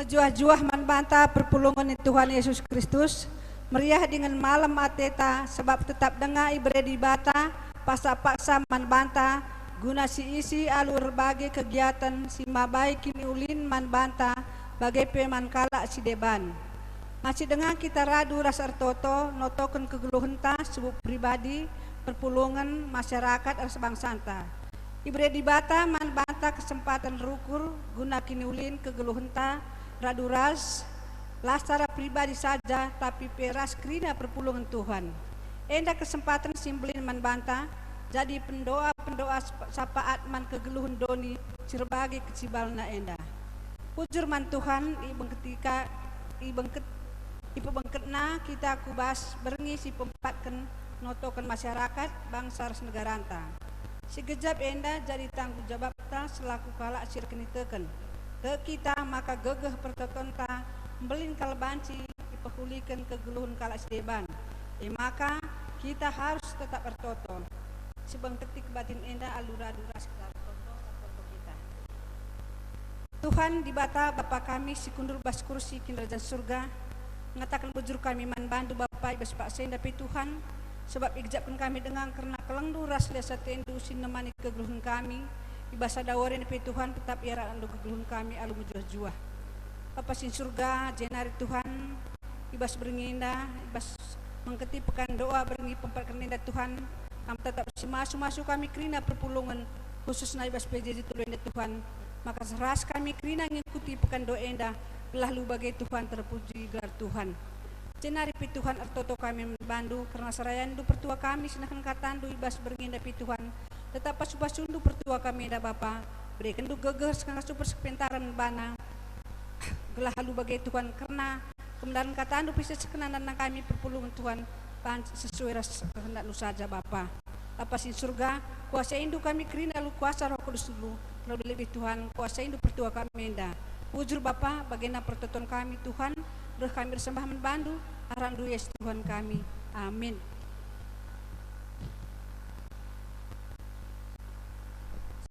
Juah-juah manbanta perpulungan Tuhan Yesus Kristus meriah dengan malam ateta sebab tetap dengar ibredi bata paksa manbanta guna si isi alur bagai kegiatan si mabai kini ulin manbanta bagai peman kalak si deban. Masih dengar kita radu rasa artoto notokan kegeluhenta sebab pribadi perpulungan masyarakat arsabangsanta. Ibredi bata manbanta kesempatan rukur guna kini ulin kegeluhenta raduras lasara pribadi saja tapi peras krina perpulungan Tuhan. Enda kesempatan simbolin manbanta jadi pendoa sapaat man kegeluhan doni serbagi kecibalna enda. Ujur man Tuhan ketika ibengketna kita kubas berngisi pempatkan notokan masyarakat bangsa negaranta. Segejap enda jadi tanggung jawabta selaku kalak sirkeniteken. Ke kita maka gegeh pertotonta membelin kalbanci dipehulikan kegeluhan kalak sedeban. Maka kita harus tetap bertoton. Sebang ketik batin enda alura-alura sekitar toto kita. Tuhan dibata Bapa kami sikundur bas kursi kinderajaan surga mengatakan bujur kami manbantu Bapa ibas Pak Senda pi Tuhan sebab ijabkan kami dengan karena kelengdu ras lesa tendu sinemani kegeluhan kami ibasa dawarin pi Tuhan tetap iara andu kegeluhan kami alu juah-juah. Bapa sin surga jenari Tuhan ibas beringinda ibas mengketi pekan doa beringi pemperkenenda Tuhan kami tetap masuk kami krina perpulungan khusus na ibas PJJ tulenda Tuhan maka seras kami krina ngikuti pekan doa enda belah lu bagai Tuhan terpuji gelar Tuhan jenari pi Tuhan artoto kami membandu karena serayandu pertua kami sinakan katandu ibas beringinda pi Tuhan tetap pasu-pasundu pertua kami enda Bapa berikan du geger sekarang super sepentaran bana gelah lu bagai Tuhan karena kemudian katandu bisa sekenan kami perpulungan Tuhan sesuai rasa kehendak lu saja Bapa. Bapa sin surga kuasa indu kami kerina lu kuasa Roh Kudus lu lebih Tuhan kuasa indu pertua kami enda wujur Bapa bagaimana pertoton kami Tuhan roh kami bersembah membantu arang du Yesus Tuhan kami amin.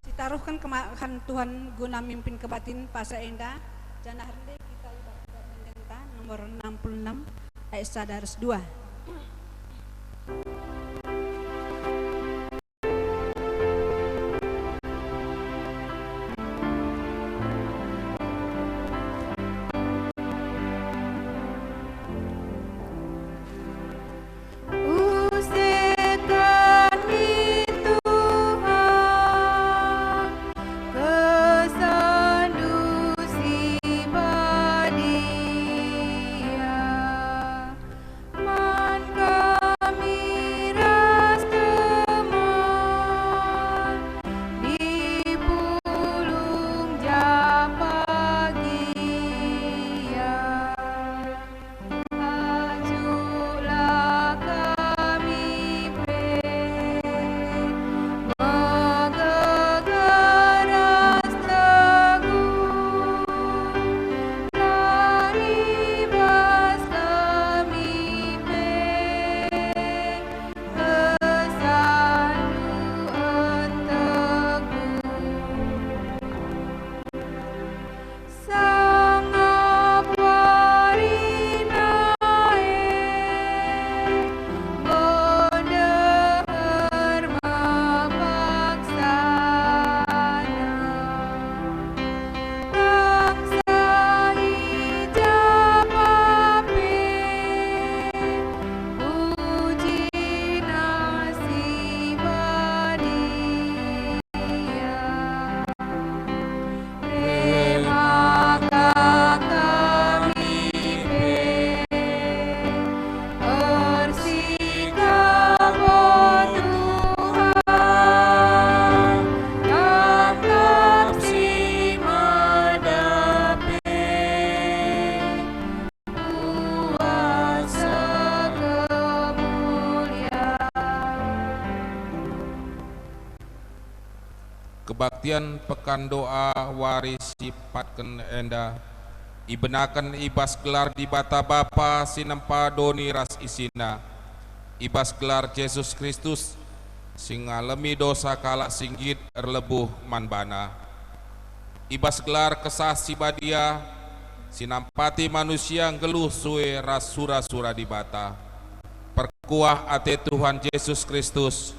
Ditaruhkan kemahan Tuhan guna mimpin kebatin pasa enda jana hari kita ibadah nomor 66 ayat 1-2. Kebaktian pekan doa waris sipatken enda ibenakan ibas gelar di bata Bapa sinempa doni ras isina ibas gelar Yesus Kristus sing ngalemi dosa kalak singgit erlebuh manbana ibas gelar kesah sibadia sinampati manusia geluh suwe ras sura-sura di bata. Perkuah ate Tuhan Yesus Kristus,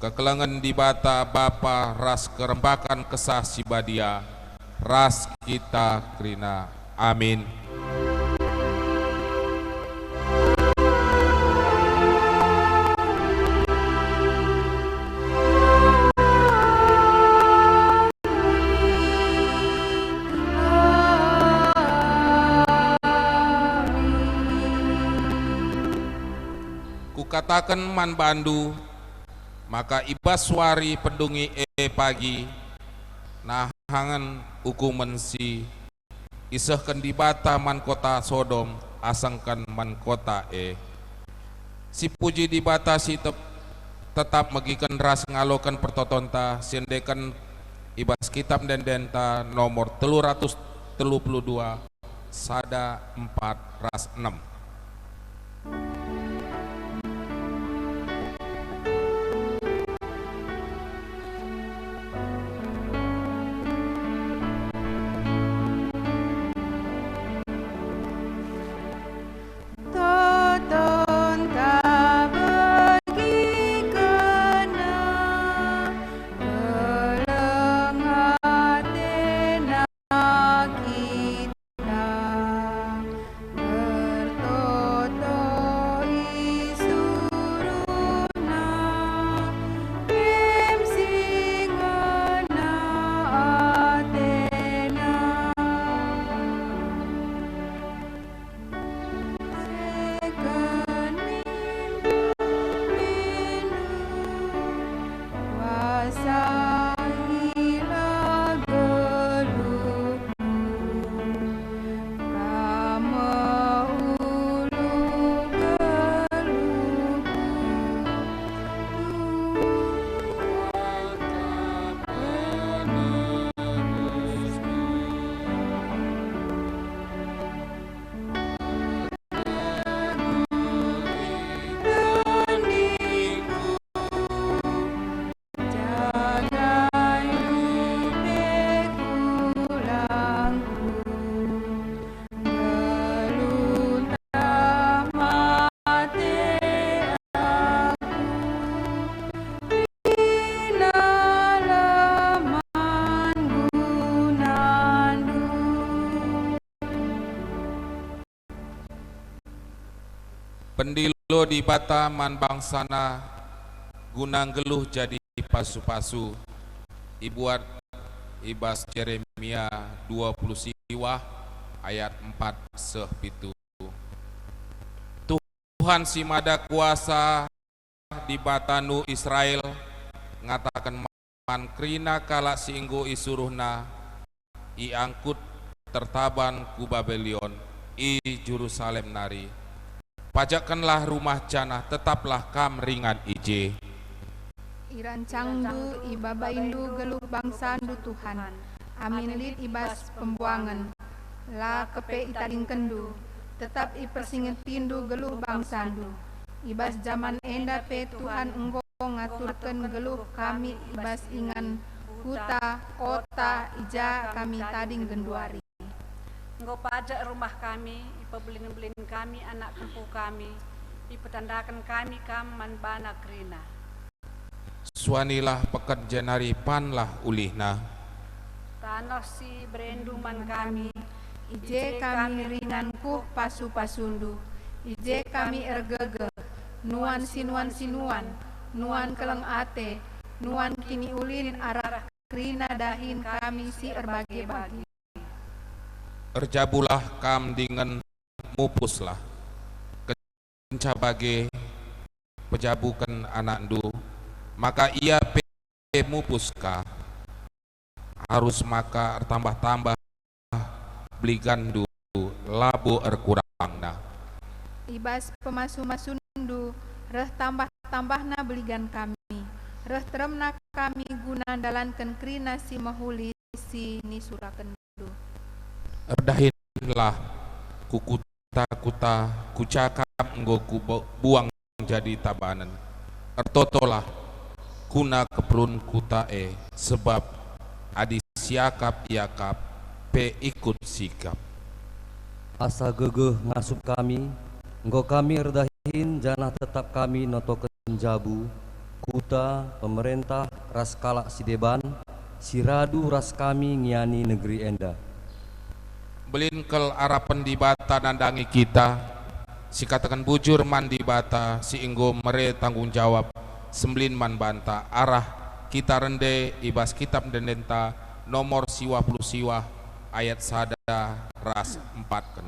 kekelengan di bata Bapa ras kerembakan kesah si badia, ras kita kerina. Amin. Katakan man bandu, maka ibas wari pedungi pagi, nahangan hukuman si isahkan di bata man kota Sodom, asangkan man kota si puji di bata si tetap magikan ras ngalokan pertotonta sendekan ibas kitab dan denta nomor 332 sada 4 ras 6. Pendilo di bata man bangsana gunang geluh jadi pasu-pasu ibuat ibas Yeremia 20 siwah ayat 4 sehpitu. Tuhan si mada kuasa di batanu Israel ngatakan man krina kala singgo isuruhna iangkut tertaban ku Babelion i Jerusalem nari. Pajakkanlah rumah jana, tetaplah kam ringan ije. Irancangdu ibabaindu geluh bangsandu Tuhan. Amin lid ibas pembuangan. La kepe italing kendu. Tetap ipersingetindu geluh bangsandu. Ibas zaman enda pe Tuhan enggo ngaturkan geluh kami ibas ingan huta, kota, ija kami tading genduari. Engkau pajak rumah kami, ipebelin-belin kami, anak kempu kami, ipetandakan kami man bana krina. Suanilah pekat jenari panlah ulihna. Tanah si berendu man kami, ije kami rinanku pasu-pasundu, ije kami ergege, nuan sinuan, nuan keleng ate, nuan kini ulin arah krina dahin kami si erbage-bage. Erjabulah kam dengan mupuslah kencabage pejabukan anakdu, maka ia pe mupuska harus maka tambah-tambah beligandu labu erkurangna. Ibas pemasu-masundu reh tambah-tambahna beligan kami, reh teremna kami guna dalankan krina si mahuli si nisurakendu. Erdahinlah kukuta kucakap enggo buang jadi tabanan. Ertotolah kuna keprun kutae sebab adi siakap iakap pe ikut sikap. asa gegeh ngasup kami, engkau kami redahin janah tetap kami notoken jabu, kuta pemerintah ras kalak si deban, si radu ras kami ngiani negeri enda. Belin kel arapan di bata nandangi kita, si katakan bujur man di bata, si inggo mere tanggung jawab, semblin man banta, arah kita rende ibas kitab dendenta nomor siwa puluh siwa ayat sada ras 4 kan.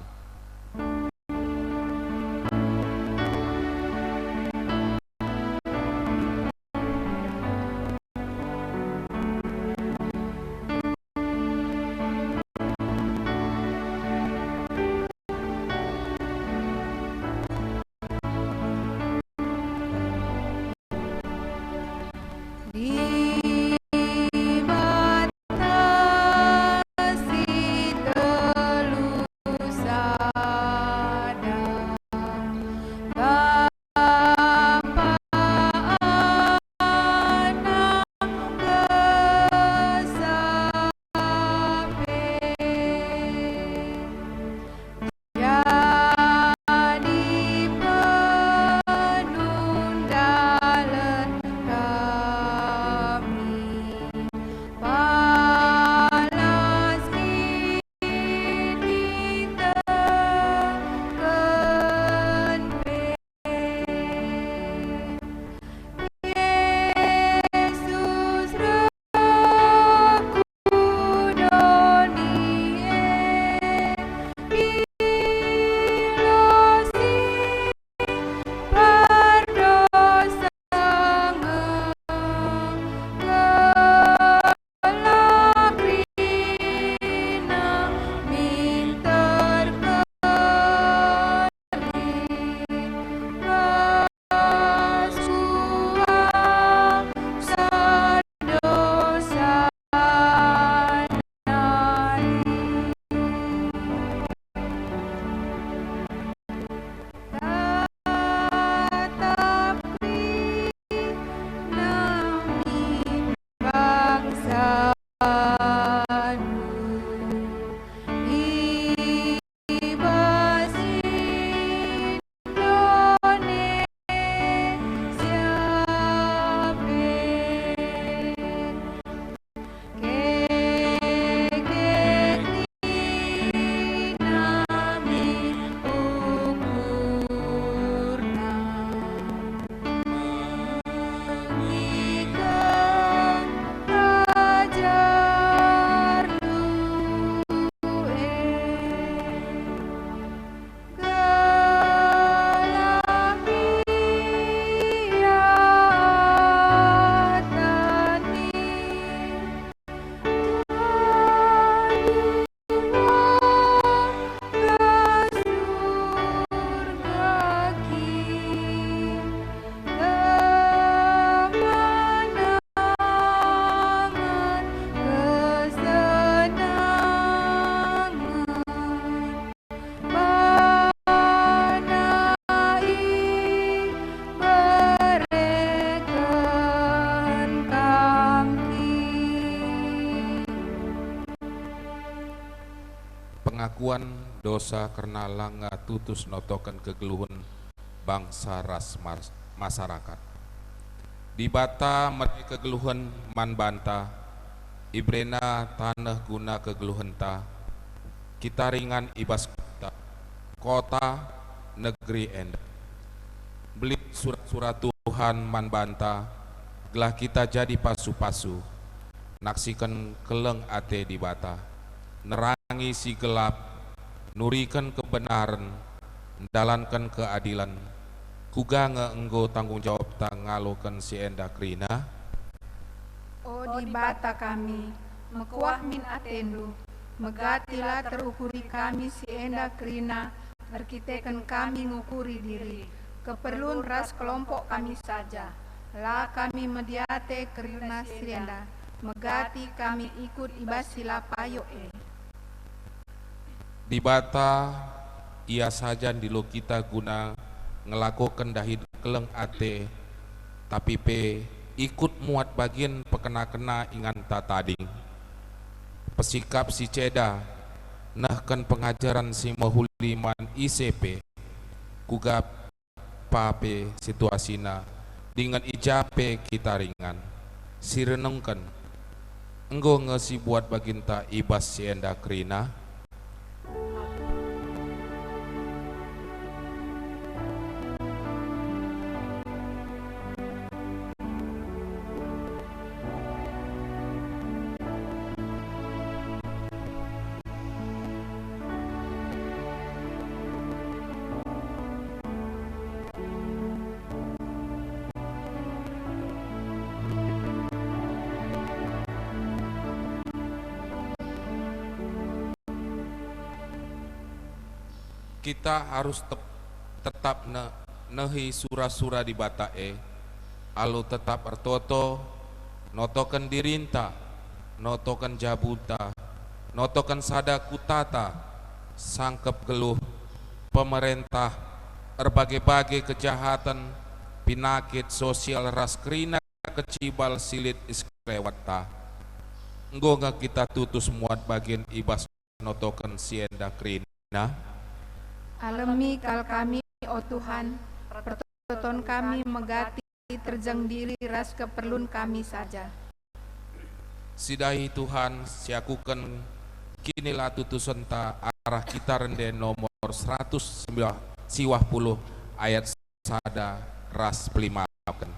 Pengakuan dosa karena langga tutus notokan kegeluhan bangsa ras masyarakat. Di bata mereka kegeluhan man banta, ibrena tanah guna kegeluhan ta, kita ringan ibas kota negeri enda. Beli surat-surat Tuhan man banta, gelah kita jadi pasu-pasu, naksikan keleng ate di bata, nerangi si gelap, nurikan kebenaran, dalankan keadilan, kuga enggo tanggung jawab ngalokan si enda krina. O di bata kami, mekuah min atendu, megatilah terukuri kami si enda krina, berkitekan kami ngukuri diri, keperluan ras kelompok kami saja, lah kami mediate kerina si enda, megati kami ikut ibasila payo Di bata ia saja dilo kita guna ngelakukan dahi keleng ate, tapi pe ikut muat bagian pekena-kena ingan tading pesikap si ceda nahkan pengajaran si mahuli man ICP kuga pape situasina dengan ijape kita ringan sirenengkan enggo ngesi buat baginta ibas sienda krina. Kita harus tetap nehi sura-sura di batae alu tetap ertoto notokan dirinta notokan jabuta notokan sada kutata sangkep geluh pemerintah berbagai-bagai kejahatan pinakit sosial ras krina kecibal silit isklewata enggo nga kita tutus muat bagian ibas notokan sienda krina. Alami kal kami, oh Tuhan, pertonton kami megati terjang diri ras keperluan kami saja. Sidahi Tuhan, siakukan kinilah tutusan ta arah kita rende nomor 190 ayat sada ras pelimakan.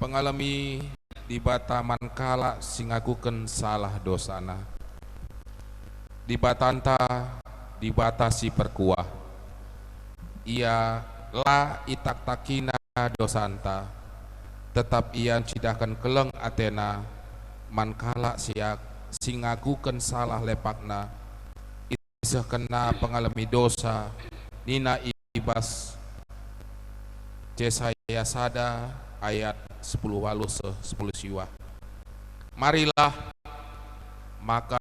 Pengalami di bataman kala singaguken salah dosana di batanta dibatasi perkuah ia la itak takina dosanta tetap ia cidahkan keleng Athena mankala siak singaguken salah lepakna isah kena pengalami dosa nina ibas Yesaya sada ayat 10 walus 10 siwa. Marilah maka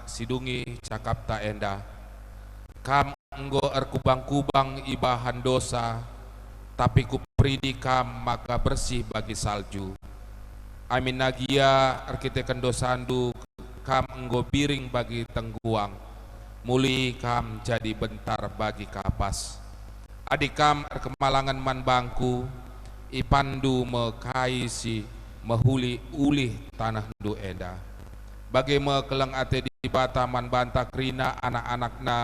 sidungi cakap tak enda kam enggo erkubang-kubang ibahan dosa tapi kupridi kam maka bersih bagi salju amin nagia erkitekan dosandu kam enggo biring bagi tengguang muli kam jadi bentar bagi kapas adik kam erkemalangan man bangku ipandu mekaisi mehuli ulih tanah ndu enda bagi mekeleng ate di bataman banta krina anak-anakna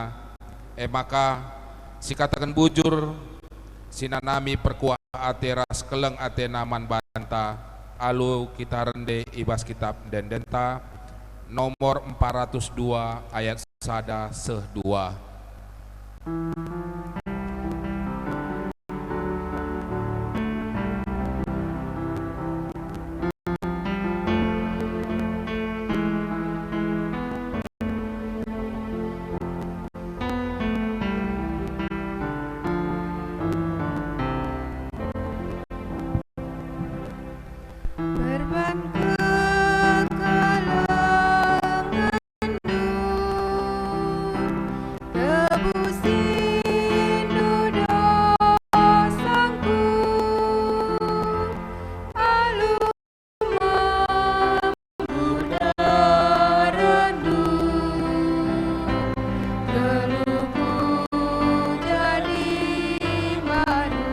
maka si katakan bujur sinanami perkuah ate ras keleng ate naman banta alu kita rende ibas kitab Dendenta nomor 402 ayat sada seh 2. Berban kekalanganmu, tebusin dosaku, alu mampu terenung, geluhku jadi baru.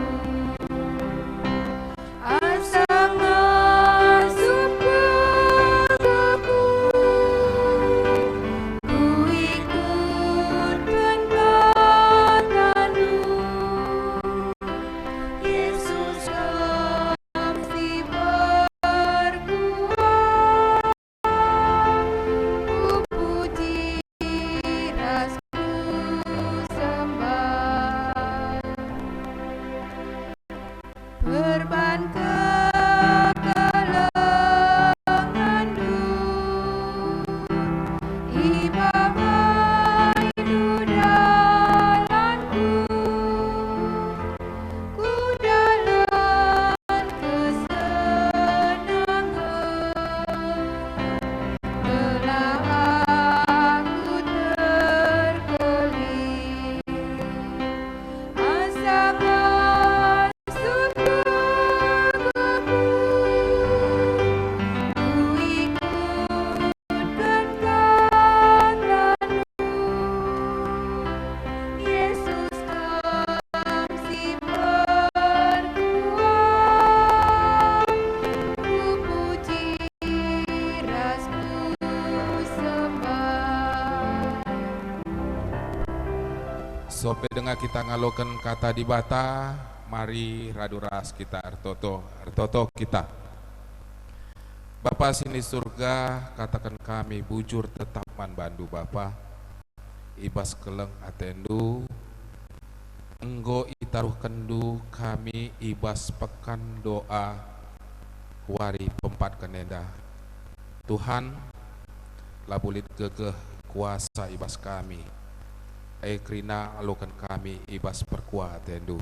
Asal masuk pegaku, ku ikutkan katamu. Yesus kasih berkuat, ku puji rasku sembah. Berban kekalanganmu, ibadah hidup dalamku, ku dalam kesenangan, telah aku terkelih. Asa masuk pegaku, ku ikutkan katamu. Yesus kasih berkuat, ku puji rasku sembah. Sope dengar kita ngalokan kata di bata, mari radu ras kita artoto kita. Bapa sini surga, katakan kami bujur tetap man bandu Bapa. Ibas keleng atendu, enggo itaruh kendu kami ibas pekan doa wari pempat kenenda. Tuhan, labulit gegeh kuasa ibas kami. Krina alukan kami ibas perkuat tendu.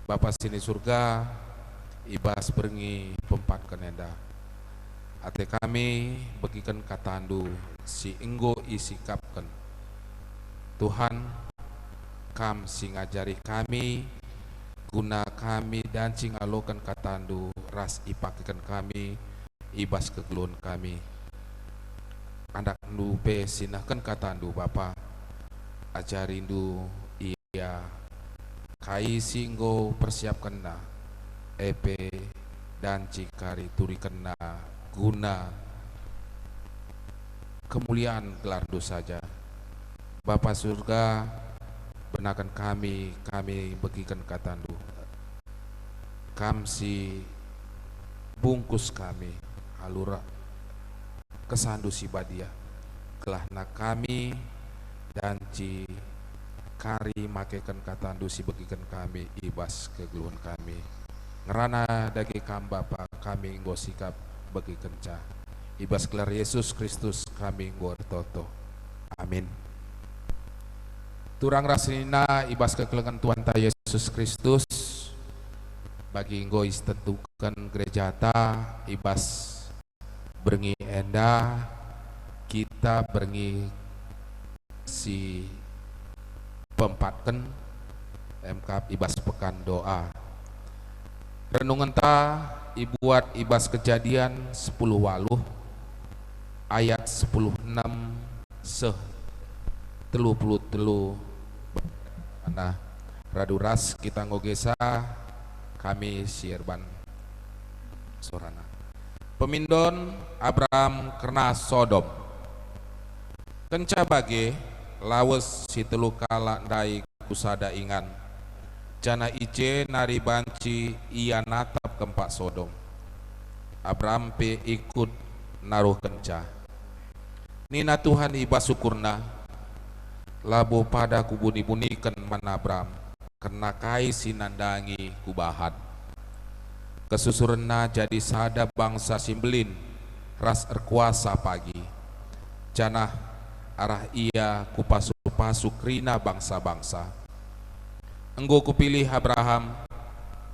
Bapa sini surga, ibas beringi pempat kenenda. Ate kami bagikan katandu si enggo isi kapken. Tuhan, kam si ngajari kami, guna kami dan si ngalokan katandu ras ipakikan kami, ibas kegeluhan kami. Anak nupe sinahkan katandu Bapa. Ajarindu iya kai singgo persiapkan na epe dan cikari turikan na guna kemuliaan gelar dosa saja. Bapa surga, benakan kami bagikan katandu kamsi bungkus kami alura kesandu si badia kelah na kami dan ci kari makekan katandu si bagikan kami ibas kegeluhan kami ngerana dagi kam Bapa kami nggo sikap bagi kenca ibas gelar Yesus Kristus kami nggo toto. Amin. Turang rasina ibas kekelengan Tuhan ta Yesus Kristus bagi nggo istentukan gereja ta ibas berengi endah kita berengi si pempatken MK ibas pekan doa renungan ta ibuat ibas kejadian 10:8 ayat 10:6 seh 33 mana radu ras kita ngogesa kami sierban sorana pemindon Abraham kena Sodom kenca bage lawes si telu kala ndai kusada ingan jana ice nari banci ia natap kempak Sodom Abraham pe ikut naruh kenca. Nina Tuhan iba syukurna labo pada kubuni-bunikan man Abraham karena kai sinandangi kubahan. Kesusurenna jadi sada bangsa simbelin ras erkuasa pagi. Janah arah ia kupasu-pasu krina bangsa-bangsa. Enggo kupilih Abraham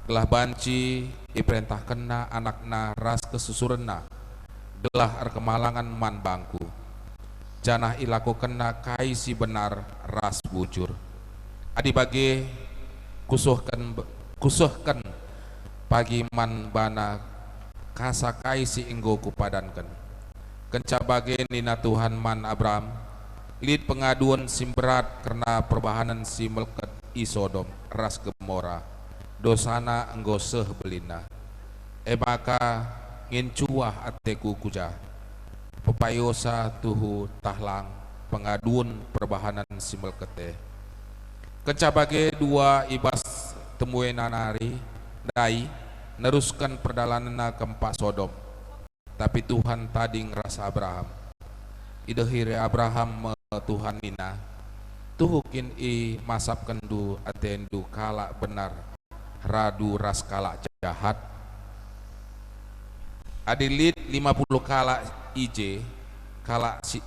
gelah banci iperintah kena anakna ras kesusurenna gelah erkemalangan man bangku. Janah ilaku kena kai si benar ras bujur. Adi bagi kusuhkan pagi man bana kasakai si enggo kupadankan. Kenca bagi nina Tuhan man Abraham lid pengaduan simberat karena perbahanan si melket i Sodom ras Gemora dosana enggo seh belina. Maka ngincuah ateku kuja pepayosa tuhu tahlang pengaduan perbahanan si melkete. Kenca bagi dua ibas temuena nari dai neruskan perdalanana kempak Sodom. Tapi Tuhan tadi ngerasa Abraham idehire Abraham Tuhan nina tuhukin i masap kendu atendu kala benar radu ras kala jahat. Adilit 50 kala IJ kala si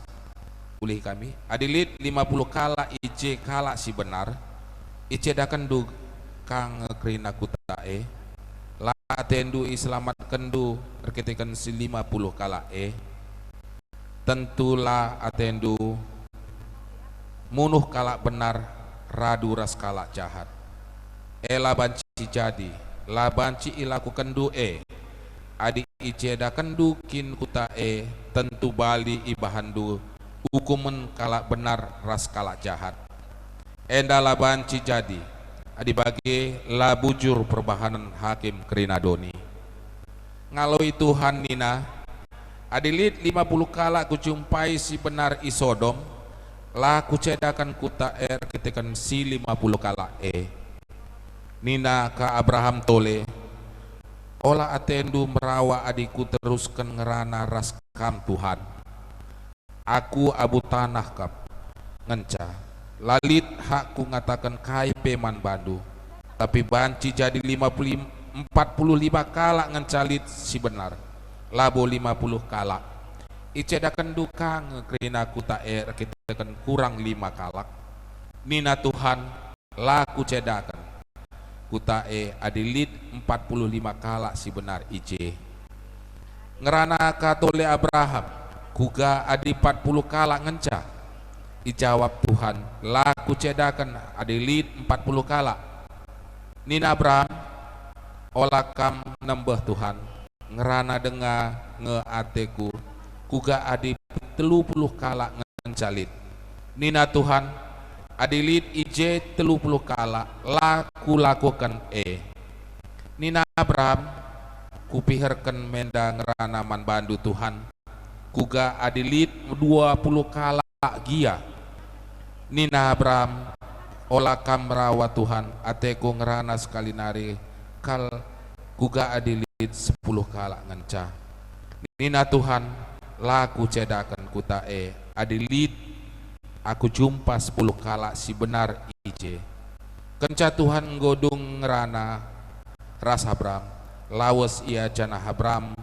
ulih kami adilit 50 kala IJ kala si benar IJ dakendu kang krina kutae la atendu islamat kendu terketikan si 50 kala tentulah atendu munuh kala benar radu ras kala jahat. La banci jadi la banci ilaku kendu adik iceda kendu kin kuta tentu bali ibahandu hukumen kala benar ras kala jahat. Enda la banci jadi adi bagi la bujur perbahanan hakim kerinadoni. Ngaloi Tuhan nina adilit 50 kala kucumpai si benar i Sodom la kucedakan kuta ketikan si 50 kala nina ka Abraham tole ola atendu merawa adiku teruskan ngerana ras kam Tuhan aku abu tanah kap ngenca lalit hakku ngatakan kai peman bandu tapi banci jadi 45 kala ngencalit si benar labo 50 kala icedakan duka ngekrina kuta kita kan kurang 5 kalak nina Tuhan laku cedakan kuta adilit 45 kala si benar IJ ngerana katole Abraham kuga adi 40 kala ngenca ijawab Tuhan laku cedakan adilit 40 kala nina Abraham olakam nembeh Tuhan ngerana denga ngeateku kuga adi 30 kala ngencalit nina Tuhan adilit IJ 30 kala laku lakukan nina Abraham kupiherken menda ngerana man bandu Tuhan kuga adilit 20 kala gia nina Abraham olakam merawat Tuhan ateku ngerana sekali nari kal kuga adilit 10 kala ngenca nina Tuhan laku cedakan kuta adilit aku jumpa 10 kala si benar IJ kenca Tuhan godung ngerana ras Abraham lawas ia jana Abraham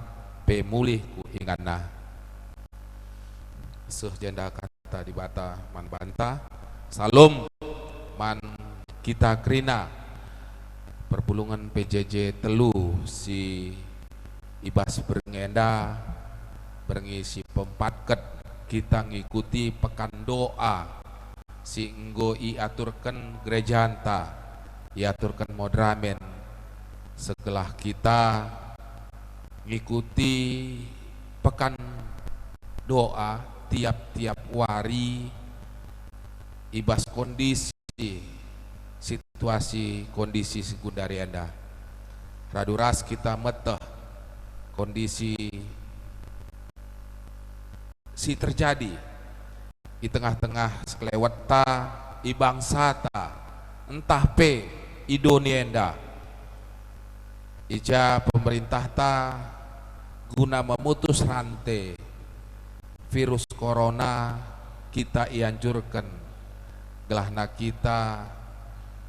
pe mulih ku ingana seh janda kata di bata man banta salom man kita krina perpulungan PJJ telu si ibas berngenda berngisi pempatket kita ngikuti pekan doa si enggo iaturkan gereja anta iaturkan modramen setelah kita ngikuti pekan doa tiap-tiap wari ibas kondisi situasi kondisi sekundari anda raduras kita meteh kondisi si terjadi di tengah-tengah sekelewat ta ibangsa ta entah pe idonienda ija pemerintah ta guna memutus rantai virus corona, kita ianjurkan gelahna kita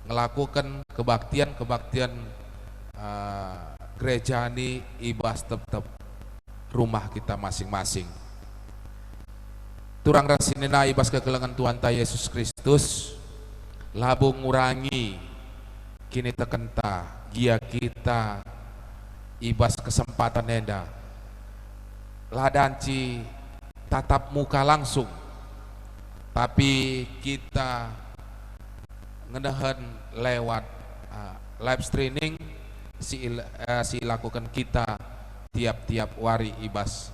ngelakukan kebaktian gereja ini ibas tetap rumah kita masing-masing. Turang rasinina ibas kekelengan Tuhan ta Yesus Kristus labu ngurangi kini tekenta gia kita ibas kesempatan enda ladanci tatap muka langsung, tapi kita ngedahan lewat live streaming si lakukan kita tiap-tiap wari ibas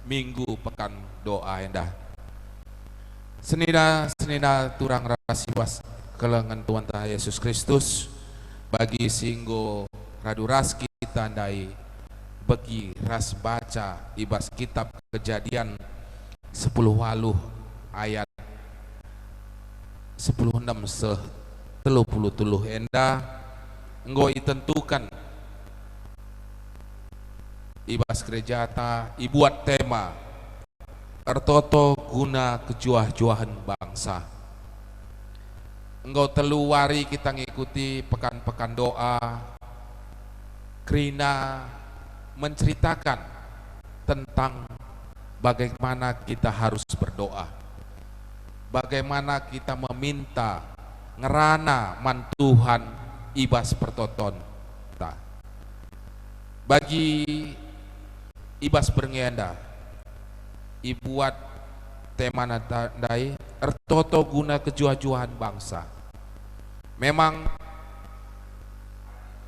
minggu pekan doa endah. Senina turang rasibas kelengan Tuhan ta Yesus Kristus bagi singgo radu ras kita ndai bagi ras baca ibas kitab Kejadian 10 waluh ayat 10:6 endah enggo itentukan ibas gereja ta ibuat tema ertoto guna kejuah-juahan bangsa. Engkau telu wari kita ngikuti pekan-pekan doa Krina menceritakan tentang bagaimana kita harus berdoa, bagaimana kita meminta ngerana mantuhan ibas pertoton ta. Bagi ibas berngenda ibuat tema nadai ertoto guna kejuah-juahan bangsa. Memang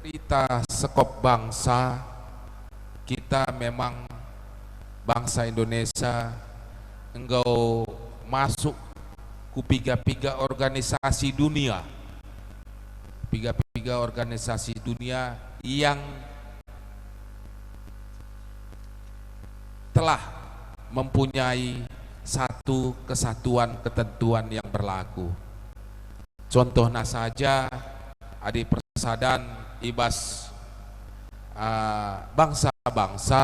kita sekop bangsa kita memang bangsa Indonesia engkau masuk ku piga-piga organisasi dunia, piga-piga organisasi dunia yang telah mempunyai satu kesatuan ketentuan yang berlaku. Contohnya saja adi persadan ibas bangsa-bangsa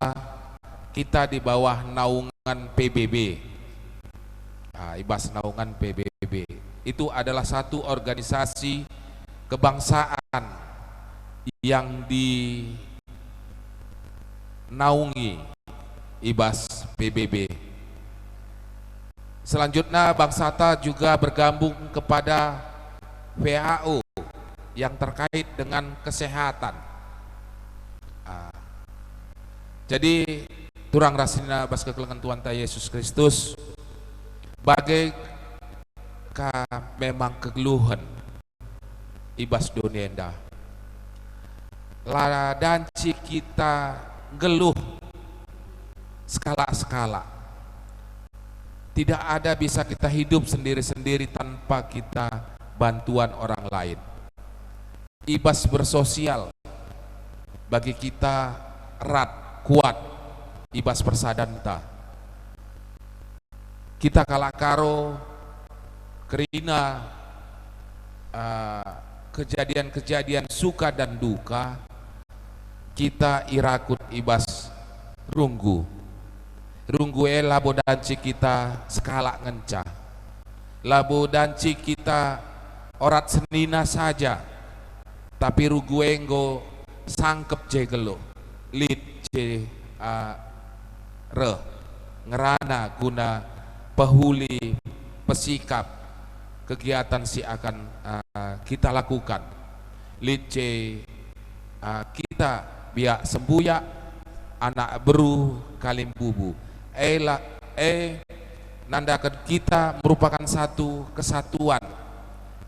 kita di bawah naungan PBB. Ibas naungan PBB itu adalah satu organisasi kebangsaan yang dinaungi ibas PBB. Selanjutnya Bangsata juga bergabung kepada WHO yang terkait dengan kesehatan. Jadi turang rasina bas kekelengan Tuhan ta Yesus Kristus bagai memang kegeluhan ibas donienda ladanci kita geluh skala-skala. Tidak ada bisa kita hidup sendiri-sendiri tanpa kita bantuan orang lain. Ibas bersosial bagi kita erat, kuat, ibas persadanta. Kita kalakaro kerina kejadian-kejadian suka dan duka, kita irakut ibas runggu labo danci kita skala ngenca, labo danci kita orat senina saja, tapi rugu enggo sangkep jegelo lid je re ngerana guna pehuli pesikap kegiatan si akan kita lakukan lid je kita biak sembuya anak beru kalim bubu nandakan kita merupakan satu kesatuan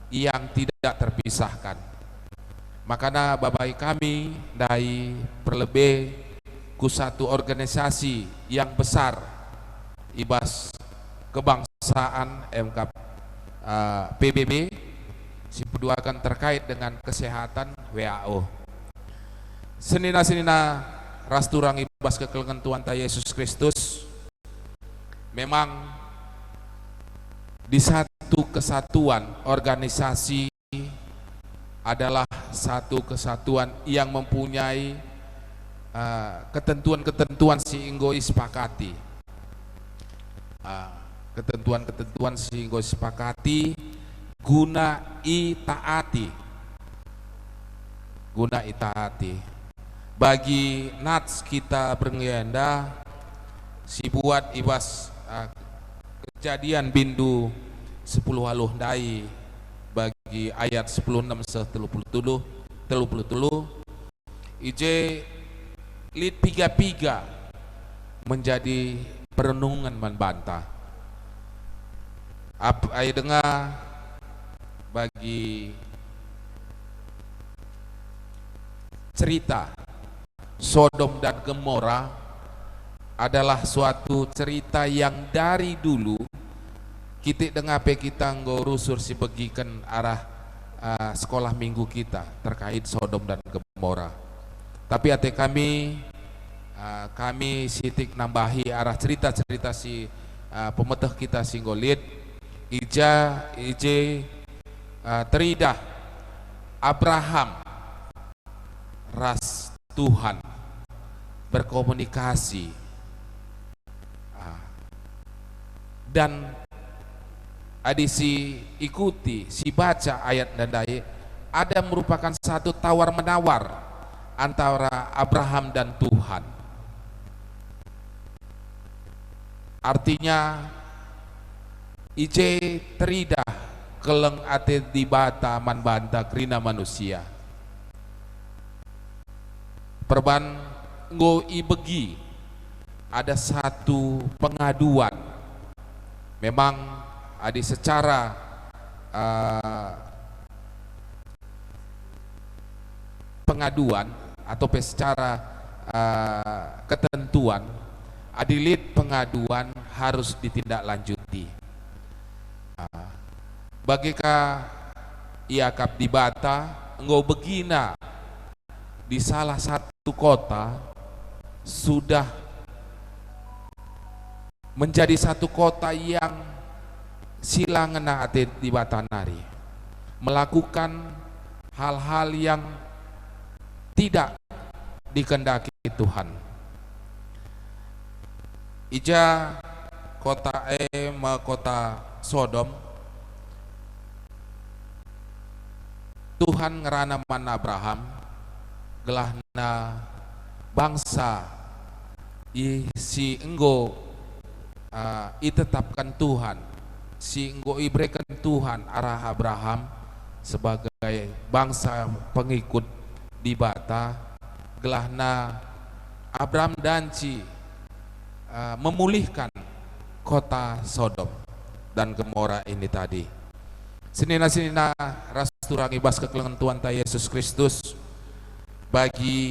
yang tidak terpisahkan. Makanya babai kami dari perlebih ku satu organisasi yang besar ibas kebangsaan PBB si peduakan terkait dengan kesehatan WHO. Senina rasturang ibas kekelengan Tuhan ta Yesus Kristus memang di satu kesatuan organisasi adalah satu kesatuan yang mempunyai ketentuan-ketentuan si inggo isepakati. Ketentuan-ketentuan si inggo isepakati guna itaati. Guna itaati. Bagi nats kita berngenda si buat ibas kejadian bindu 10 haluh dai bagi ayat 16 30 ije lid piga-piga menjadi perenungan membantah apa ay dengar bagi cerita Sodom dan Gomora adalah suatu cerita yang dari dulu kita dengar kita ngurusur si begikan arah sekolah minggu kita terkait Sodom dan Gomora. Tapi ate kami sitik nambahi arah cerita-cerita si pemetah kita singgolit ije teridah Abraham ras Tuhan berkomunikasi dan adisi ikuti si baca ayat dan daya ada merupakan satu tawar menawar antara Abraham dan Tuhan. Artinya ije teridah keleng ate dibata manbanta krina manusia perban ngo ibegi ada satu pengaduan memang ada secara pengaduan atau secara ketentuan adilit pengaduan harus ditindaklanjuti bagika iakap dibata ngo begina di salah satu kota sudah menjadi satu kota yang silangena ate di batanari melakukan hal-hal yang tidak dikehendaki Tuhan. Ija kota kota Sodom Tuhan ngeranaman Abraham gelahna bangsa si enggo itetapkan Tuhan si enggo iberikan Tuhan arah Abraham sebagai bangsa pengikut di bata gelahna Abraham danci memulihkan kota Sodom dan Gomora ini tadi. Senina rasturang ibas kekelengan Tuhan ta Yesus Kristus bagi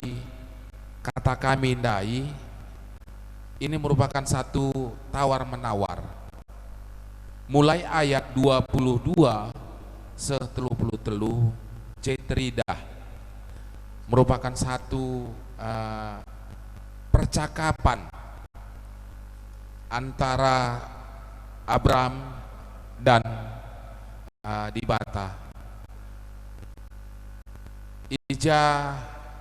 kata kami ndai ini merupakan satu tawar menawar mulai ayat 22 se-33 cetridah merupakan satu percakapan antara Abraham dan dibata ija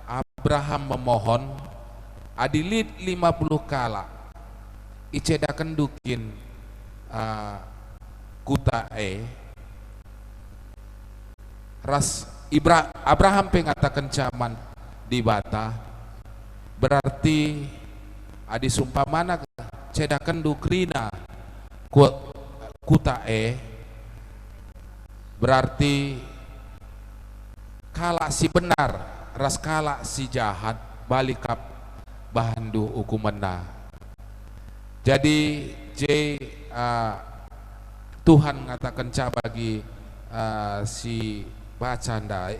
Abraham memohon adilit 50 kala icedakan dukin kuta ras Abraham pengatakan caman di bata berarti adi sumpamana cedakan dukrina kuta berarti kala si benar ras kala si jahat balikap bahandu hukumena. Jadi Tuhan ngatakan bagi si bacanda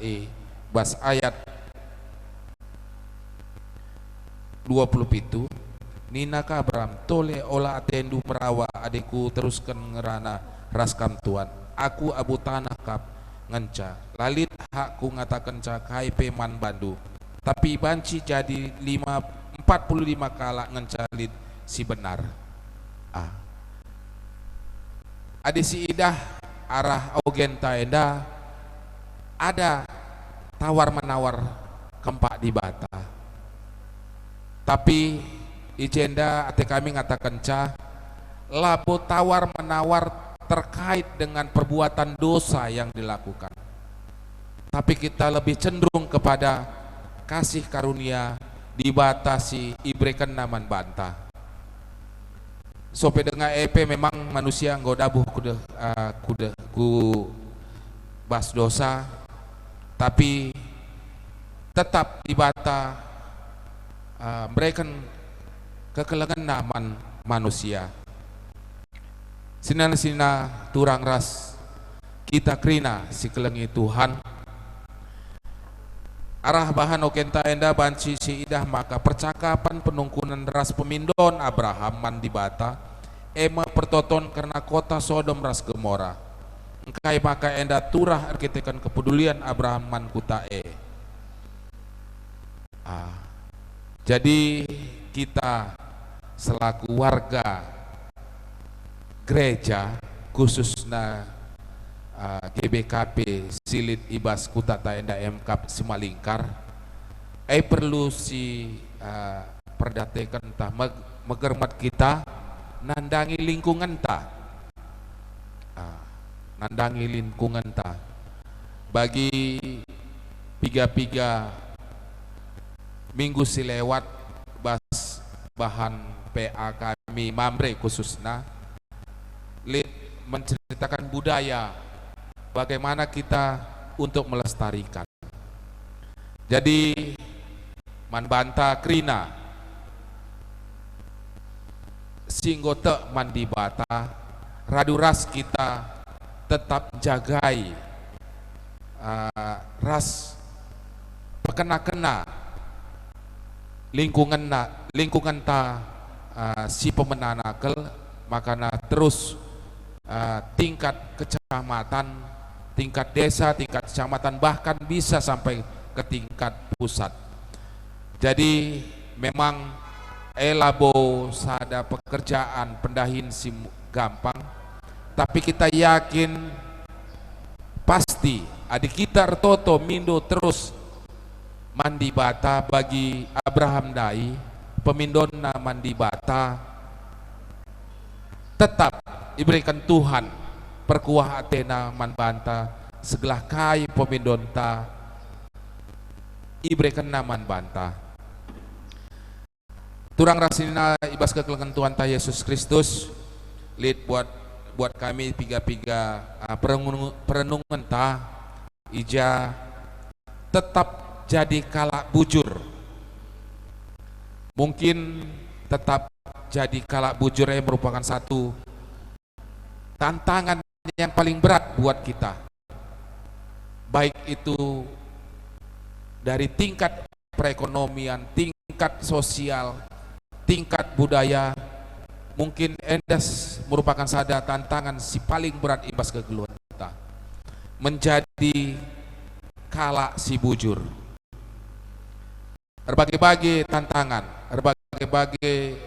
bas ayat 27 Nina ka Abraham tole ola atendu merawa adikku teruskan ngerana raskam Tuhan aku abu tanah kap ngenca lalit hakku ngatakan cakai peman bandu tapi banci jadi 45 kala ngencalit si benar adi si idah arah ogen taenda ada tawar menawar kempak di bata Tapi ijenda ate kami ngatakan cah labo tawar menawar terkait dengan perbuatan dosa yang dilakukan. Tapi kita lebih cenderung kepada kasih karunia dibatasi ibrekan naman bantah. Sope dengan EP memang manusia nggodabuh ku bas dosa, tapi tetap dibata mereka kekelengan naman manusia. Sina turang ras kita krina si kelengi Tuhan. Arah bahan okenta enda banci si idah maka percakapan penungkunan ras pemindon Abraham man dibata ema pertoton karena kota Sodom ras Gomora. Engkai maka enda turah arkitekan kepedulian Abraham man kutae. Jadi kita selaku warga gereja khususnya GBKP Silit Ibas Kuta Taenda MK Simalingkar perlu si perdatekan tah megermat kita nandangi lingkungan ta nandangi lingkungan ta bagi piga minggu silewat bas bahan PA kami Mamre khususnya lead menceritakan budaya bagaimana kita untuk melestarikan. Jadi manbanta krina singgote mandibata raduras kita tetap jagai ras pekena-kena lingkungan ta si pemenanakel makana terus tingkat kecamatan, tingkat desa, tingkat kecamatan bahkan bisa sampai ke tingkat pusat. Jadi memang elabo sada pekerjaan pendahin si gampang, tapi kita yakin pasti adik kita Toto mindo terus mandi bata bagi Abraham Dai pemindonna mandi bata tetap diberikan Tuhan perkuah Athena manbanta segelah kai pemindonta diberikan naman banta turang rasina ibas kekelengan Tuhan ta Yesus Kristus lead buat kami piga perenungan ta ija tetap jadi kalak bujur. Mungkin tetap jadi kalak bujur yang merupakan satu tantangan yang paling berat buat kita, baik itu dari tingkat perekonomian, tingkat sosial, tingkat budaya. Mungkin endas merupakan sada tantangan si paling berat ibas kegeluhan kita menjadi kalak si bujur. Berbagai-bagai tantangan, berbagai-bagai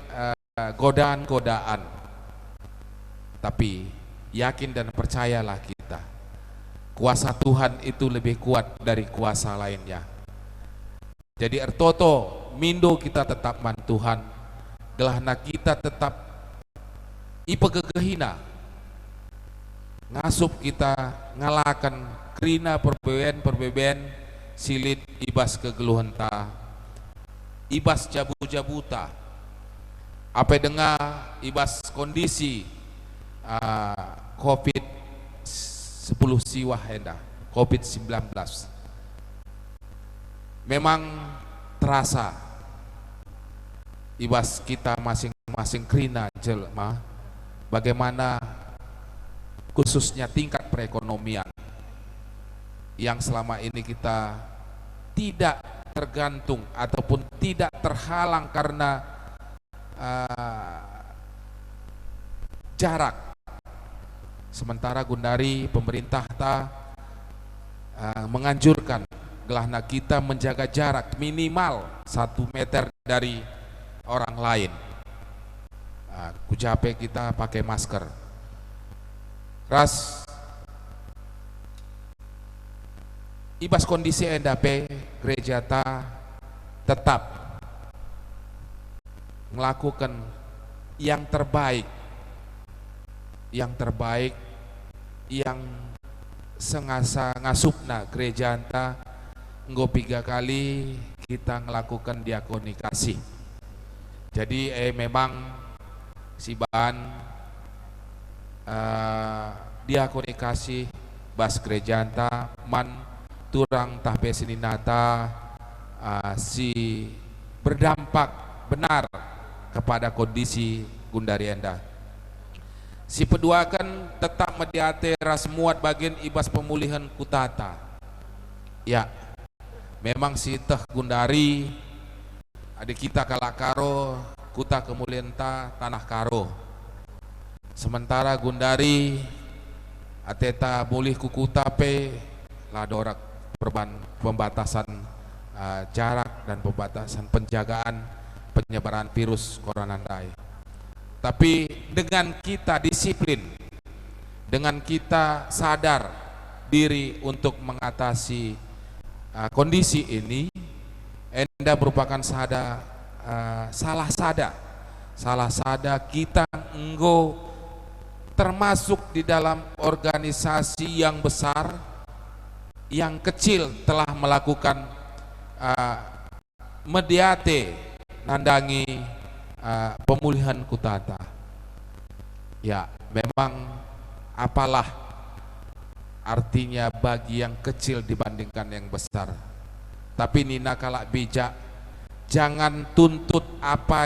godaan-godaan, tapi yakin dan percayalah kita kuasa Tuhan itu lebih kuat dari kuasa lainnya. Jadi ertoto mindo kita tetap man Tuhan, gelahna kita tetap ipe gegehina ngasup kita ngalakan krina perbeben silit ibas kegeluhan ta ibas jabu-jabuta apa dengar ibas kondisi COVID-10 siwah enda COVID-19 memang terasa ibas kita masing-masing krina jelma bagaimana khususnya tingkat perekonomian yang selama ini kita tidak tergantung ataupun tidak terhalang karena jarak. Sementara Gundari pemerintah menganjurkan gelahna kita menjaga jarak minimal 1 meter dari orang lain. Kujape kita pakai masker. Ras ibas kondisi endape gereja ta tetap melakukan yang terbaik, yang sengasa ngasupna gereja anta nggo 3 kali kita ngelakukan diakoni kasih. Jadi memang si ban diakoni kasih bas gereja anta man turang tahpe seninata si berdampak benar kepada kondisi Gundari enda. Si peduakan tetap mediate ras muat bagian ibas pemulihan kutata. Ya, memang si teh Gundari adik kita kalakaro kuta kemuliaan tanah karo. Sementara Gundari ateta boleh kuku tape ladorak pembatasan jarak dan pembatasan penjagaan penyebaran virus corona dai. Tapi dengan kita disiplin, dengan kita sadar diri untuk mengatasi kondisi ini, enda merupakan salah sada kita enggo termasuk di dalam organisasi yang besar, yang kecil telah melakukan mediate nandangi pemulihan kutata. Ya, memang apalah artinya bagi yang kecil dibandingkan yang besar. Tapi nina kalak bijak, jangan tuntut apa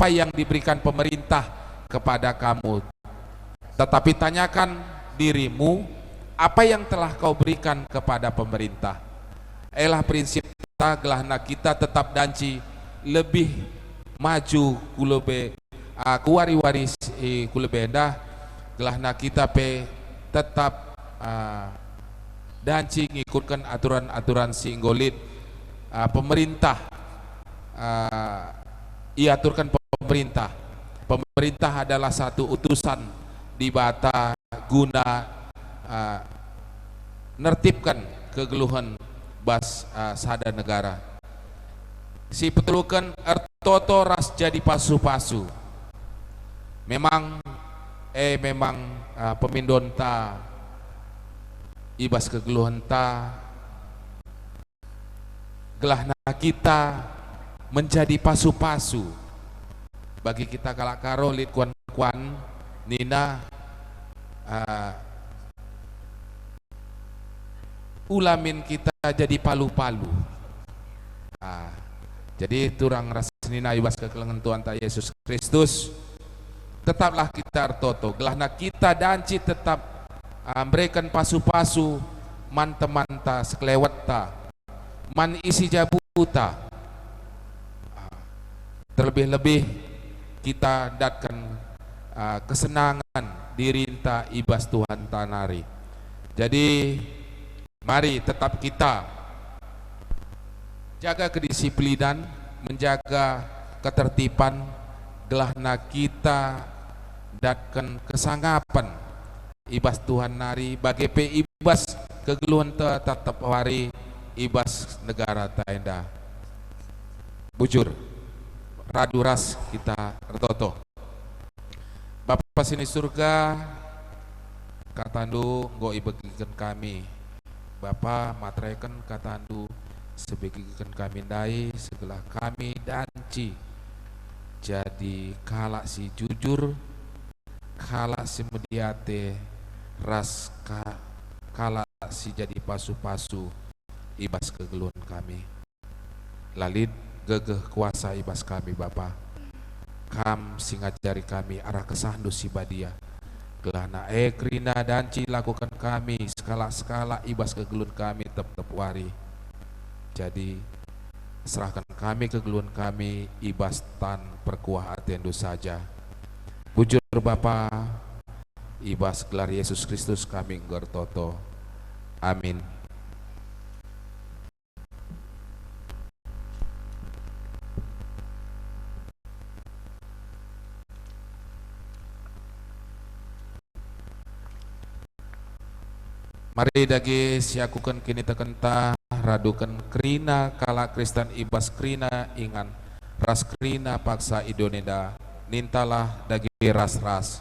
yang diberikan pemerintah kepada kamu, tetapi tanyakan dirimu apa yang telah kau berikan kepada pemerintah. Elah prinsip gelahna kita tetap danci lebih maju kulebe kuwari-wari kulebe endah gelahna kita tetap danci ngikutkan aturan-aturan singgolit pemerintah iaturkan pemerintah adalah satu utusan di bata guna nertibkan kegeluhan bas sada negara. Si petulukan ertoto ras jadi pasu-pasu. Memang pemindon ta ibas kegeluhan ta gelahna kita menjadi pasu-pasu bagi kita kalak karo lit kuan nina ulamin kita jadi palu-palu. Jadi turang rasnina ibas kekelengan Tuhan ta Yesus Kristus, tetaplah kita artoto gelahna kita danci tetap memberikan pasu-pasu man teman ta sekelewat ta man isi jabuta. Terlebih-lebih kita datkan kesenangan dirinta ibas Tuhan tanari. Jadi mari tetap kita jaga kedisiplinan, menjaga ketertiban, gelahna kita datkan kesanggapan ibas Tuhan nari bagi ibas kegeluhan tetap wari ibas negara taenda bujur raduras kita ertoto. Bapa sini surga katandu nggo ibegikan kami Bapa matrekan katandu sebagikan kami dai segala kami danci jadi kalak si jujur, kalak si mediate, ras kalak si jadi pasu-pasu ibas kegeluhan kami. Lalit gegeh kuasa ibas kami Bapa. Kam singajari kami arah kesandu si badia. Gelahna krina danci lakukan kami skala-skala ibas kegeluhan kami tep-tep wari. Jadi serahkan kami kegeluhan kami ibas tan perkuah atendu saja. Bujur Bapa ibas gelar Yesus Kristus kami ngertoto. Amin. Mari dagi siakukan kini tekenta radukan krina kala Kristen ibas krina ingan ras krina paksa idoneda, nintalah dagi ras-ras.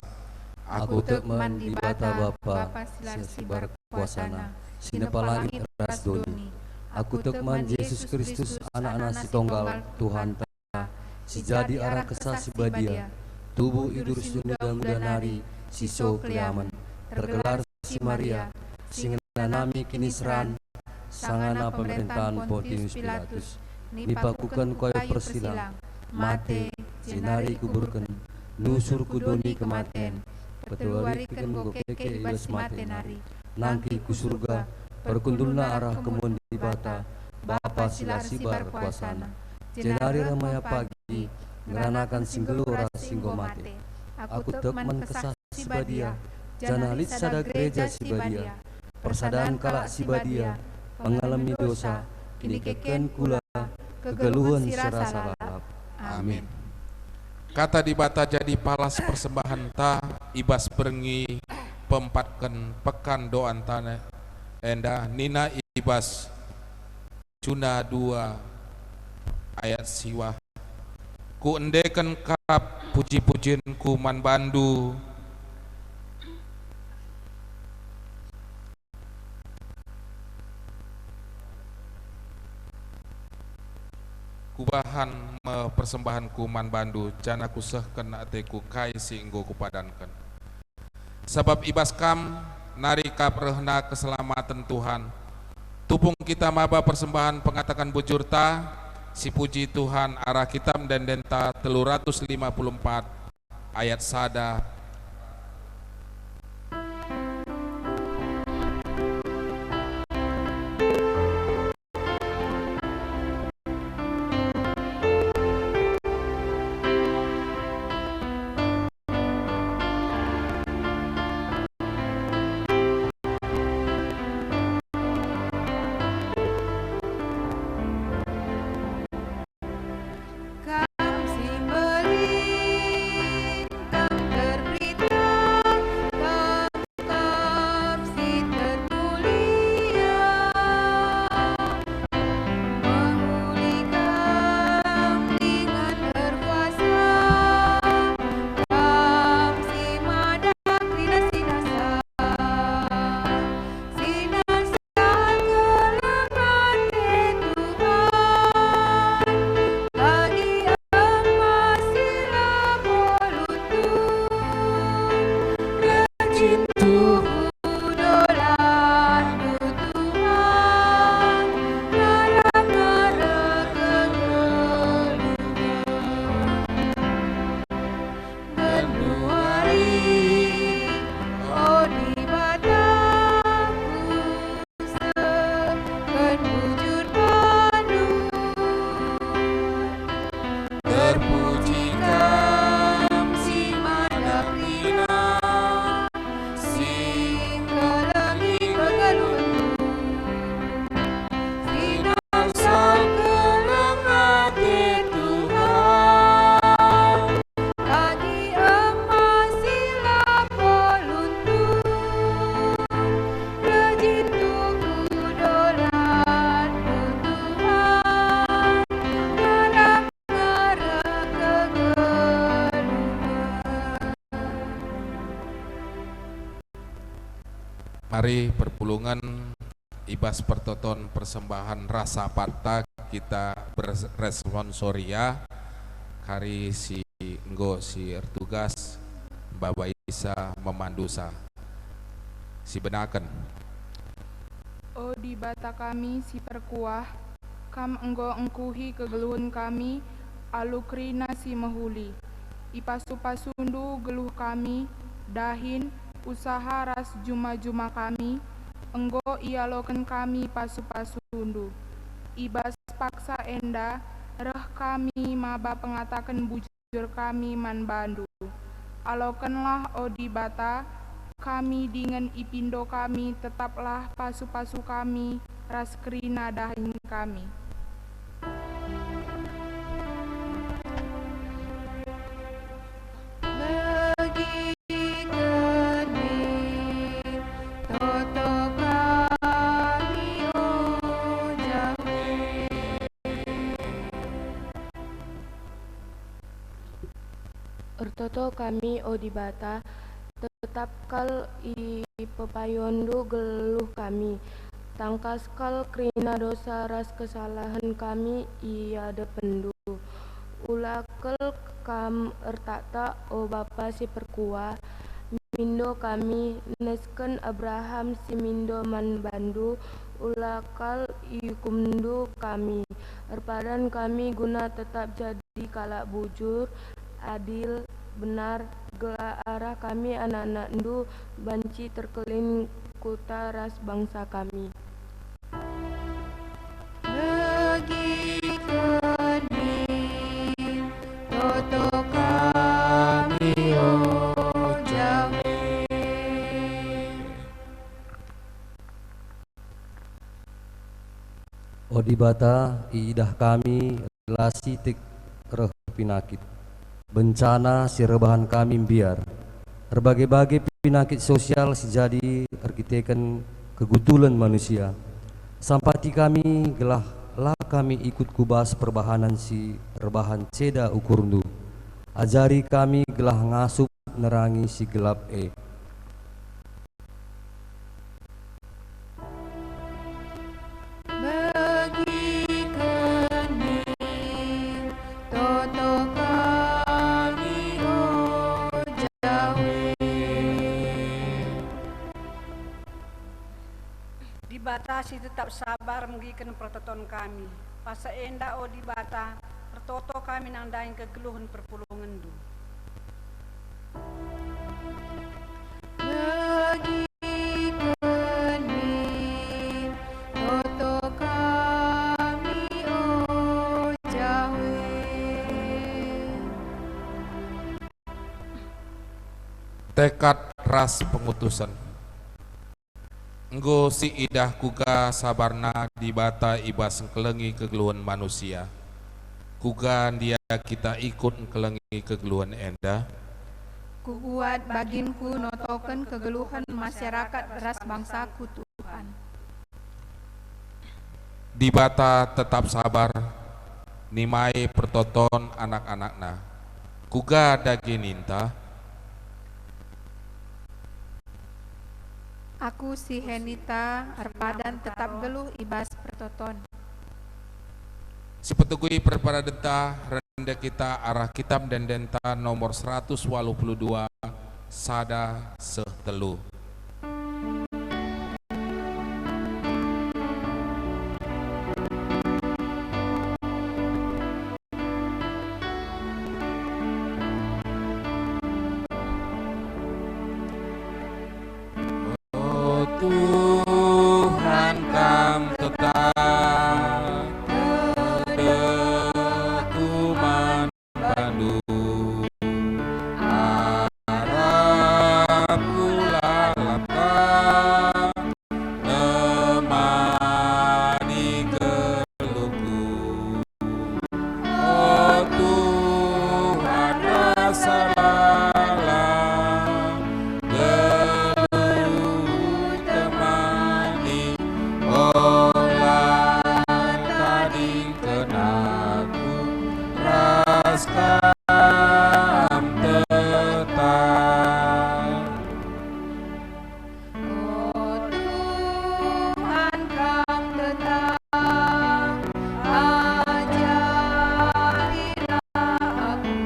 Aku tekman di bata Bapa sibar kuasana, sinepalangit ras doni. Aku tekman Yesus Kristus anak-anak si tonggal Tuhan ta, si jadi arah kesah si badia, tubuh idur sunda muda nari, si so keliaman, tergelar si Maria, si ngenanami kini seran, sangana pemerintahan Pontius Pilatus, nipakukan koyo persilang, mate, sinari kuburken, nusur kudoni kematen, petuarikan go keke ibas mate nari, nangki ku surga, perkundulna arah kemun di bata, Bapa sila sibar kuasana, jenari ramaya pagi, ngeranakan singgelu ras singgo mate, aku tekman kesah si badia, janalit sada gereja si badia, persadaan kalak si badia, mengalami dosa, kini keken kula, kegeluhan serasa lalap. Amin. Kata di bata jadi palas persembahan ta, ibas berengi pempatkan pekan doan tanah enda nina ibas cuna 2 ayat siwa. Ku endekan kap puji-pujian ku man bandu, kubahan persembahan kuman bandu jana kusehken ateku kai singgo kupadankan. Sebab ibas kam nari kap rehna keselamatan Tuhan. Tupung kita maba persembahan pengatakan bujurta, si puji Tuhan arah kitab dan denta 354 ayat sada. Mari perpulungan ibas pertoton persembahan rasa parta kita berresponsoria kari si enggo si ertugas Bapak Isa memandusa si benaken. O di bata kami si perkuah, kam enggo engkuhi kegeluhan kami, alukrina si mahuli, ipasu-pasundu geluh kami, dahin usaha ras juma-juma kami, enggo ialoken kami pasu-pasundu, ibas paksa enda, reh kami maba pengatakan bujur kami man bandu, alokenlah o di bata, kami dengan ipindo kami tetaplah pasu-pasu kami, ras kerina dahin kami. Toto kami o dibata, tetapkal i pepayondu geluh kami. Tangkaskal kerina dosa ras kesalahan kami ia dependu. Ulakel kam ertakta o Bapa si perkua, mindo kami nesken Abraham si mindo man bandu, ulakal ikumdu kami. Erpadan kami guna tetap jadi kalak bujur, adil, benar, gela arah kami anak-anak ndu banci terkelin kuta ras bangsa kami. Toto kami o Jawe. Odibata idah kami relasi tik reh pinakit. Bencana si rebahan kami biar. Berbagai-bagai pinakit sosial sejadi arkiteken kegutulan manusia. Sampati kami gelah lah kami ikut kubas perbahanan si rebahan ceda ukurndu. Ajari kami gelah ngasup nerangi si gelap Toto kami o Jawe. Dibatasi tetap sabar mengikan pertoton kami. Pasa enda o dibata, pertoto kami nang daing kegeluhan perpulungan du. Lagi kening Toto kami o Jawe. Tekad ras pengutusan. Enggo si idah kuga sabarna dibata ibas kelengi kegeluhan manusia. Kuga dia kita ikut kelengi kegeluhan enda. Kubuat baginku notoken kegeluhan masyarakat ras bangsaku Tuhan. Dibata tetap sabar, nimai pertoton anak-anakna. Kuga dagi ninta. Aku si Henita arpadan tetap geluh ibas pertoton. Si petugui perpada denta renda kita arah kitab dan denta nomor 182 sada sehtelu. Oh Tuhan kam tetap Tuman Bandu Arabku lalaka nemani geluhku. Oh Tuhan rasalah geluh temani. Olah tadi kenaku raskam tetap. Oh Tuhan kam tetap ajarilah aku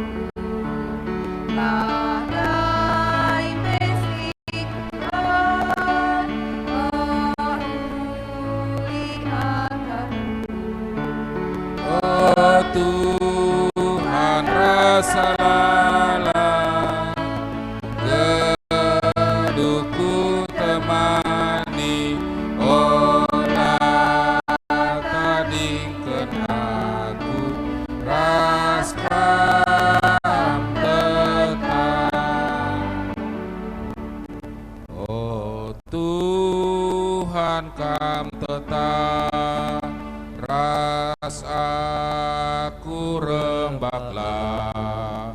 bagai mesik Tuhan menguli akanku. Oh Tuhan rasalah geluhku temani. Olah tadi kenaku raskam tetap. Oh Tuhan kam tetap ras aku rembaklah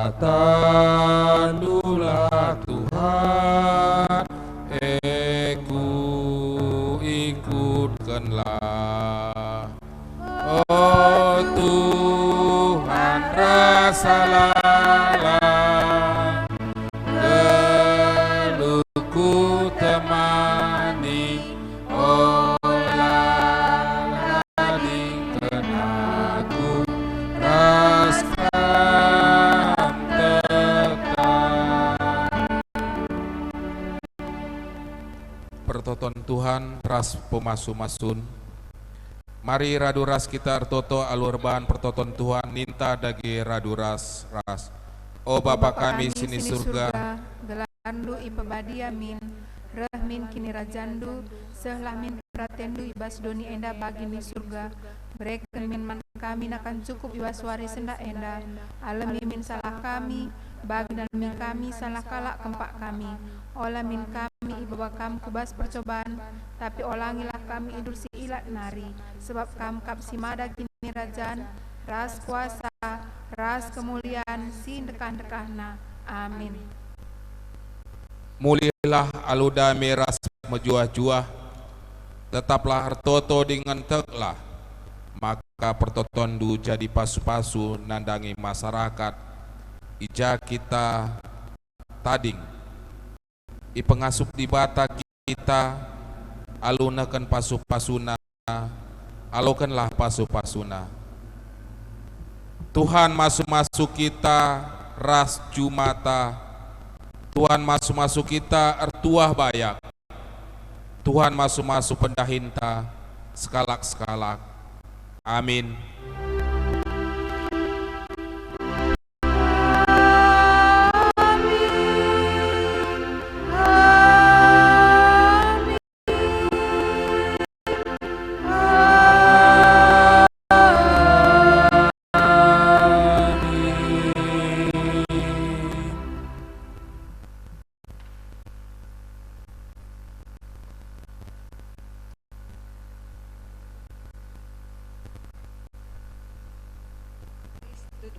katandulah Tuhan aku ikutkanlah. Oh Tuhan rasalah pertoton Tuhan ras pemasu-masun. Mari radu ras kita ertoto alurban pertoton Tuhan ninta dagi radu ras. O Bapa kami sini surga, gelandu ipebadi amin, rahmin kini rajandu, sehlamin pratendu ibas doni enda bagi mi surga, bereken min man kami nakan cukup ibas wari senda enda, alami min salah kami, bagi dan min kami salah kalak kempak kami, olah min kami ibawa kam kubas percobaan, tapi olangilah kami idur si ilat nari, sebab kam kap si mada kini rajan, ras kuasa, ras kemuliaan, sin dekan-dekahna, amin. Mulilah aludame ras mejuah-juah, tetaplah ertoto dengan teklah, maka pertoton du jadi pasu-pasu nandangi masyarakat, ija kita tading, i pengasup di bata kita, alunakan pasu-pasuna, alokanlah pasu-pasuna. Tuhan masuk-masuk kita ras jumata, Tuhan masuk-masuk kita ertuah bayak, Tuhan masuk-masuk pendahinta sekalak-sekalak. Amin.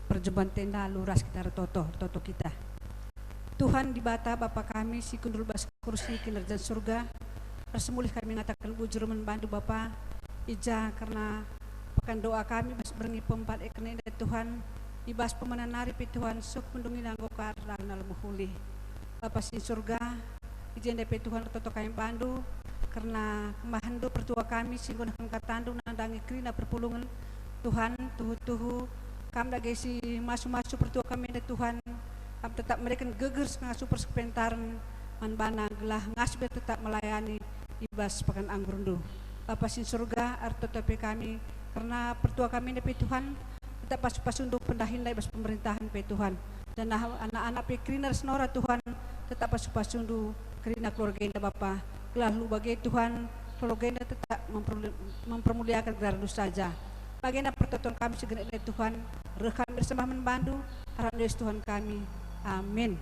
Perjumpaan tenda luras kita toto kita. Tuhan di bata Bapa kami si kundur bas kursi kinerja surga, persemulih kami ngatakan bujur membantu Bapa, ija karena pekan doa kami bas berengi pempat ekne Tuhan, ibas pemenan nari pi Tuhan suk mendungi nanggo karang dalam muhuli. Bapa si surga, ijin depe Tuhan toto kami bandu, karena kemahandu pertua kami singgunakan katandu nandangi krina perpulungan Tuhan tuhu kami lagi si masu-masu pertua kami ada Tuhan, kami tetap mereka geger ngasuh persepentaran manbana gelah ngasih tetap melayani ibas pekan anggurundu. Bapa sin surga arto tapi kami karena pertua kami ada Tuhan tetap pasu-pasundu pendahin lah ibas pemerintahan pe Tuhan, dan anak-anak pe krina senora Tuhan tetap pasu-pasundu krina keluarga indah Bapa gelah lu bagi Tuhan keluarga indah tetap mempermuliakan gardu saja. Bagaimana pertoton kami segera Tuhan, rekam bersama membantu, harap Tuhan kami. Amin.